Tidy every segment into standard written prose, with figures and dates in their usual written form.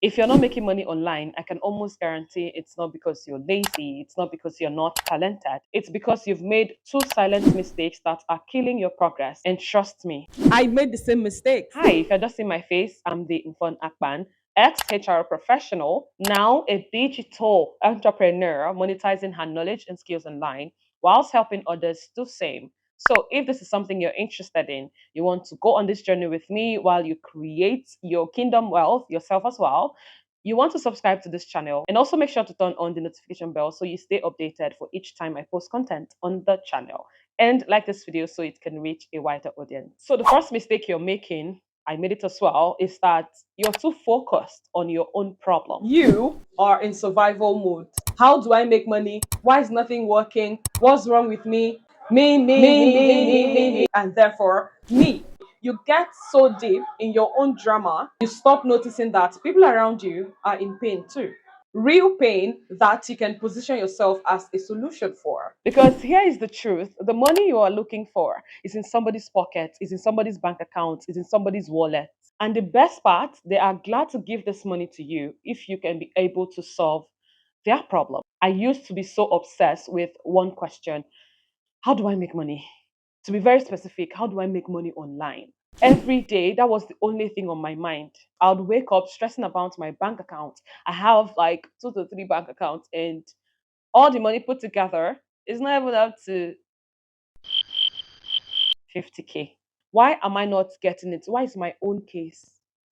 If you're not making money online, I can almost guarantee it's not because you're lazy, it's not because you're not talented. It's because you've made two silent mistakes that are killing your progress. And trust me, I made the same mistakes. hi, if you're just seeing my face, I'm the Mfon Akban, ex-HR professional, now a digital entrepreneur monetizing her knowledge and skills online whilst helping others do same. So if this is something you're interested in, you want to go on this journey with me while you create your kingdom wealth yourself as well, you want to subscribe to this channel and also make sure to turn on the notification bell so you stay updated for each time I post content on the channel. And like this video so it can reach a wider audience. So the first mistake you're making, I made it as well, is that you're too focused on your own problem. You are in survival mode. How do I make money? Why is nothing working? What's wrong with me? Me. And therefore, me. You get so deep in your own drama, you stop noticing that people around you are in pain too. Real pain that you can position yourself as a solution for. Because here is the truth, the money you are looking for is in somebody's pocket, is in somebody's bank account, is in somebody's wallet. And the best part, they are glad to give this money to you if you can be able to solve their problem. I used to be so obsessed with one question: how do I make money? To be very specific, how do I make money online? Every day, that was the only thing on my mind. I would wake up stressing about my bank account. I have like 2 to 3 bank accounts, and all the money put together is not even up to 50K. Why am I not getting it? Why is my own case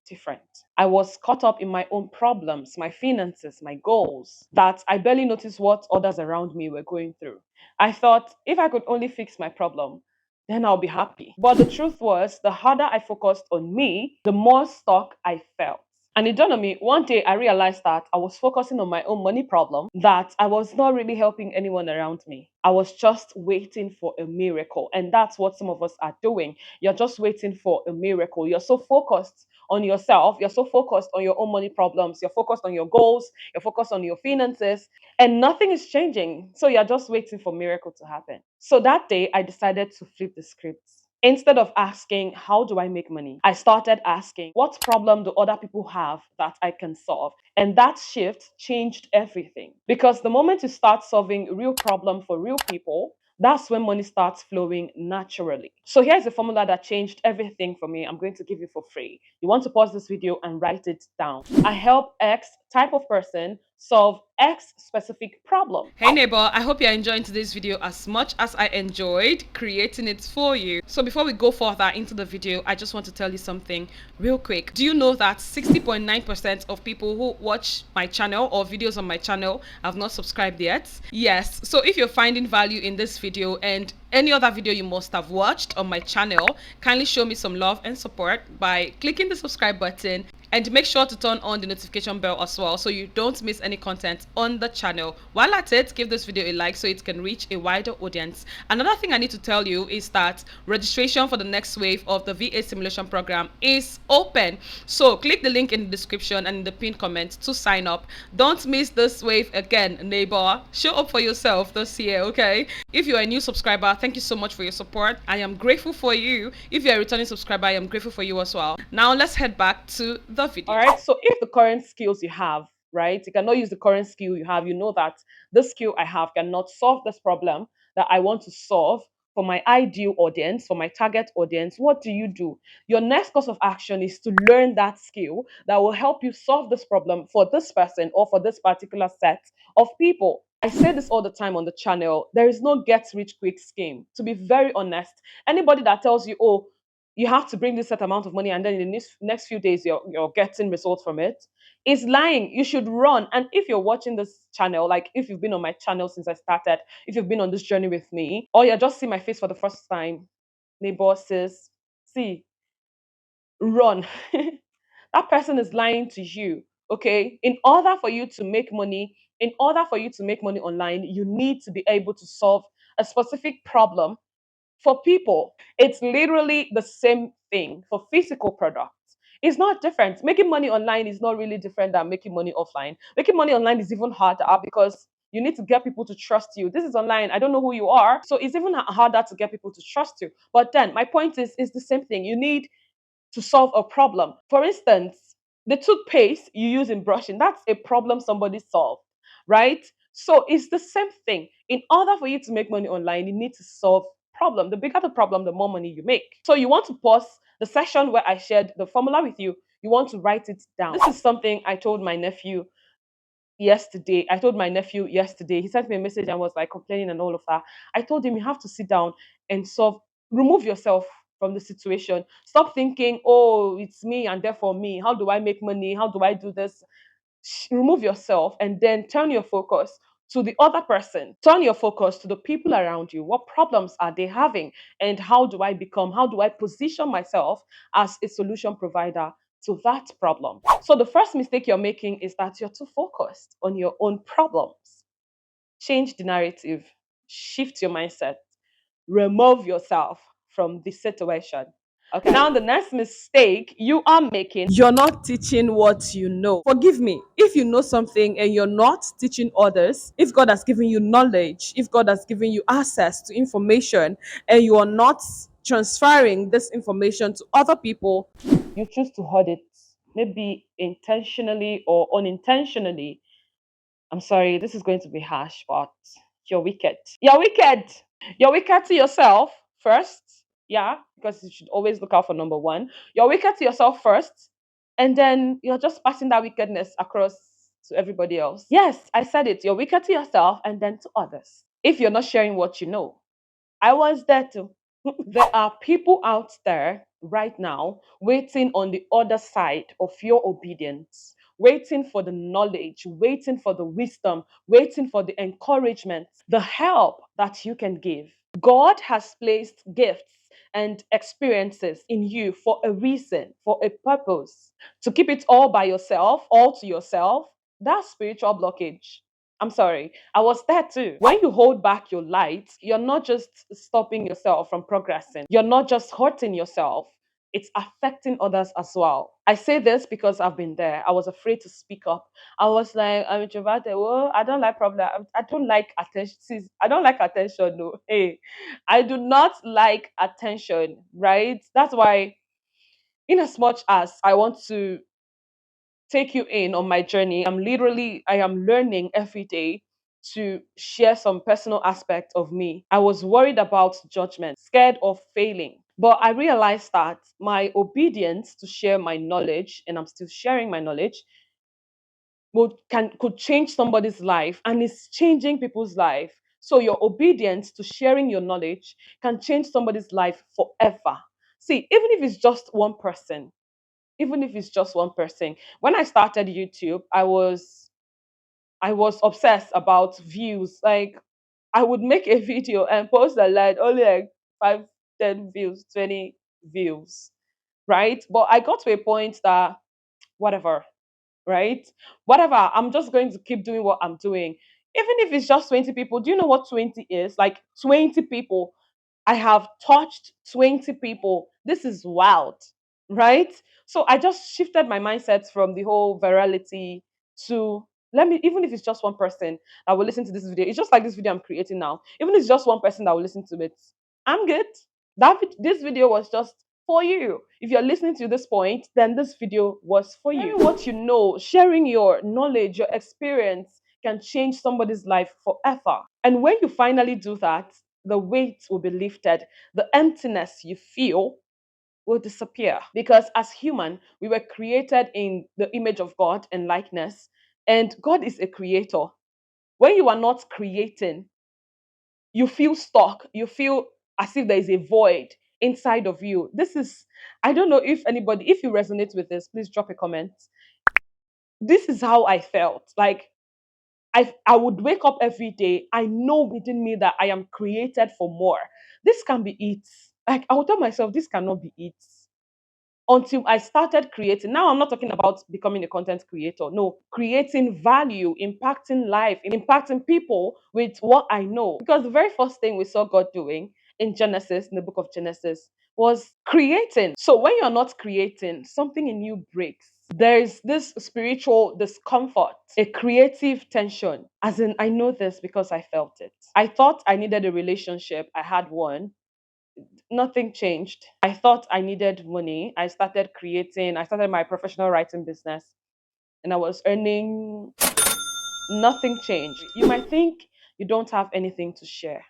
different? I was caught up in my own problems, my finances, my goals, that I barely noticed what others around me were going through. I thought if I could only fix my problem, then I'll be happy. But the truth was, the harder I focused on me, the more stuck I felt. And it dawned on me one day, I realized that I was focusing on my own money problem, that I was not really helping anyone around me. I was just waiting for a miracle. And that's what some of us are doing. You're just waiting for a miracle. You're so focused on yourself, you're so focused on your own money problems, you're focused on your goals, you're focused on your finances, and nothing is changing. So you're just waiting for miracle to happen. So that day, I decided to flip the script. Instead of asking, how do I make money? I started asking, what problem do other people have that I can solve? And that shift changed everything. Because the moment you start solving real problem for real people, that's when money starts flowing naturally. So here's a formula that changed everything for me. I'm going to give you for free. You want to pause this video and write it down. I help X type of person solve X specific problem. Hey neighbor, I hope you're enjoying today's video as much as I enjoyed creating it for you. So before we go further into the video, I just want to tell you something real quick. Do you know that 60.9% of people who watch my channel or videos on my channel have not subscribed yet? Yes, so if you're finding value in this video and any other video you must have watched on my channel, kindly show me some love and support by clicking the subscribe button, and make sure to turn on the notification bell as well so you don't miss any content on the channel. While at it, give this video a like so it can reach a wider audience. Another thing I need to tell you is that registration for the next wave of the VA simulation program is open. So click the link in the description and in the pinned comment to sign up. Don't miss this wave again, neighbor. Show up for yourself this year, okay? If you're a new subscriber, thank you so much for your support. I am grateful for you. If you're a returning subscriber, I am grateful for you as well. Now let's head back to the video. All right. So if the current skills you have, right, you cannot use the current skill you have, you know that this skill I have cannot solve this problem that I want to solve for my ideal audience, for my target audience, what do you do? Your next course of action is to learn that skill that will help you solve this problem for this person or for this particular set of people. I say this all the time on the channel. There is no get rich quick scheme. To be very honest, anybody that tells you, oh, you have to bring this set amount of money and then in the next few days you're getting results from it is lying. You should run. And if you're watching this channel, like if you've been on my channel since I started, if you've been on this journey with me, or you're just seeing my face for the first time, neighbor, sis, see, run. That person is lying to you. Okay, in order for you to make money, in order for you to make money online, you need to be able to solve a specific problem for people. It's literally the same thing for physical products. It's not different. Making money online is not really different than making money offline. Making money online is even harder because you need to get people to trust you. This is online. I don't know who you are. So it's even harder to get people to trust you. But then my point is the same thing. You need to solve a problem. For instance, The toothpaste you use in brushing, that's a problem somebody solved, right? So it's the same thing. In order for you to make money online, you need to solve problem. The bigger the problem, the more money you make. So you want to pause the session where I shared the formula with you. You want to write it down. This is something I told my nephew yesterday. I told my nephew yesterday. He sent me a message and was like complaining and all of that. I told him you have to sit down and solve, remove yourself from the situation. Stop thinking, oh, it's me and therefore me. How do I make money? How do I do this? Remove yourself and then turn your focus to the other person. Turn your focus to the people around you. What problems are they having? And how do I position myself as a solution provider to that problem? So the first mistake you're making is that you're too focused on your own problems. Change the narrative, shift your mindset, remove yourself from the situation. Okay. Now, the next mistake you are making, you're not teaching what you know. Forgive me. If you know something and you're not teaching others, if God has given you knowledge, if God has given you access to information, and you are not transferring this information to other people, you choose to hoard it, maybe intentionally or unintentionally. I'm sorry, this is going to be harsh, but you're wicked. You're wicked. You're wicked to yourself first. Yeah, because you should always look out for number one. You're wicked to yourself first, and then you're just passing that wickedness across to everybody else. Yes, I said it. You're wicked to yourself and then to others. If you're not sharing what you know, I was there too. There are people out there right now waiting on the other side of your obedience, waiting for the knowledge, waiting for the wisdom, waiting for the encouragement, the help that you can give. God has placed gifts and experiences in you for a reason, for a purpose. To keep it all by yourself, all to yourself, that's spiritual blockage. I'm sorry. I was there too. When you hold back your light, you're not just stopping yourself from progressing. You're not just hurting yourself. It's affecting others as well. I say this because I've been there. I was afraid to speak up. I was like, I'm introverted. Well, I don't like problem. I don't like attention. See, I don't like attention. No, hey, I do not like attention. Right? That's why, in as much as I want to take you in on my journey. I am learning every day to share some personal aspect of me. I was worried about judgment, scared of failing. But I realized that my obedience to share my knowledge, and I'm still sharing my knowledge, could change somebody's life and is changing people's life. So your obedience to sharing your knowledge can change somebody's life forever. See, even if it's just one person. When I started YouTube, I was obsessed about views. Like I would make a video and post a like only like 5, 10 views, 20 views, right? But I got to a point that whatever, right? Whatever, I'm just going to keep doing what I'm doing. Even if it's just 20 people, do you know what 20 is? Like 20 people. I have touched 20 people. This is wild, right? So I just shifted my mindset from the whole virality to let me, even if it's just one person that will listen to this video, it's just like this video I'm creating now. Even if it's just one person that will listen to it, I'm good. This video was just for you. If you're listening to this point, then this video was for you. Sharing what you know, sharing your knowledge, your experience can change somebody's life forever. And when you finally do that, the weight will be lifted. The emptiness you feel will disappear. Because as human, we were created in the image of God and likeness. And God is a creator. When you are not creating, you feel stuck. You feel as if there is a void inside of you. I don't know if you resonate with this, please drop a comment. This is how I felt. Like I would wake up every day. I know within me that I am created for more. This can be it. Like I would tell myself, this cannot be it. Until I started creating. Now I'm not talking about becoming a content creator. No, creating value, impacting life, impacting people with what I know. Because the very first thing we saw God doing in Genesis, in the book of Genesis, was creating. So when you're not creating, something in you breaks. There is this spiritual discomfort, a creative tension. As in, I know this because I felt it. I thought I needed a relationship. I had one. nothing changed. I thought I needed money. I started my professional writing business, and I was earning. Nothing changed. You might think you don't have anything to share,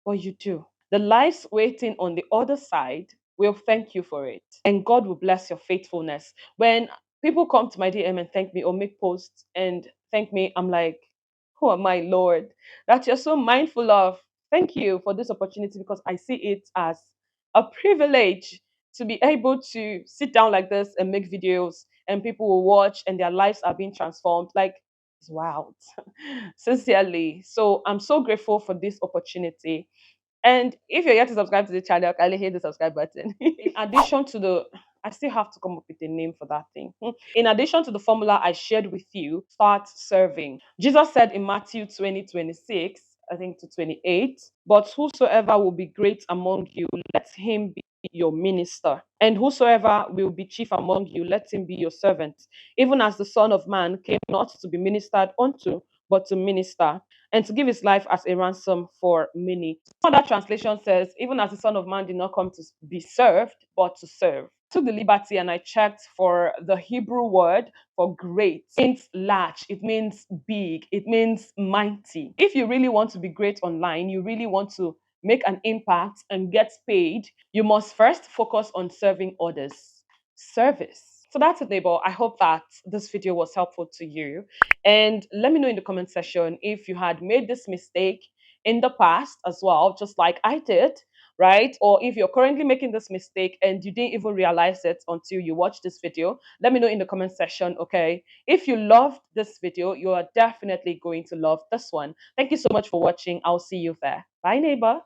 but you do. The lives waiting on the other side will thank you for it, and God will bless your faithfulness. When people come to my DM and thank me or make posts and thank me, I'm like, who am I, Lord, that you're so mindful of? Thank you for this opportunity, because I see it as a privilege to be able to sit down like this and make videos, and people will watch and their lives are being transformed. Like, it's wild. Sincerely. So I'm so grateful for this opportunity. And if you're yet to subscribe to the channel, kindly hit the subscribe button. In addition to the, I still have to come up with a name for that thing. In addition to the formula I shared with you, start serving. Jesus said in Matthew 20:26, I think to 28, but whosoever will be great among you, let him be your minister. And whosoever will be chief among you, let him be your servant. Even as the Son of Man came not to be ministered unto, but to minister, and to give his life as a ransom for many. Other translation says, even as the Son of Man did not come to be served, but to serve. I took the liberty and I checked for the Hebrew word for great. It means large, it means big, it means mighty. If you really want to be great online, you really want to make an impact and get paid, you must first focus on serving others. Service. So that's it, neighbor. I hope that this video was helpful to you. And let me know in the comment section if you had made this mistake in the past as well, just like I did, right? Or if you're currently making this mistake and you didn't even realize it until you watch this video, let me know in the comment section, okay? If you loved this video, you are definitely going to love this one. Thank you so much for watching. I'll see you there. Bye, neighbor.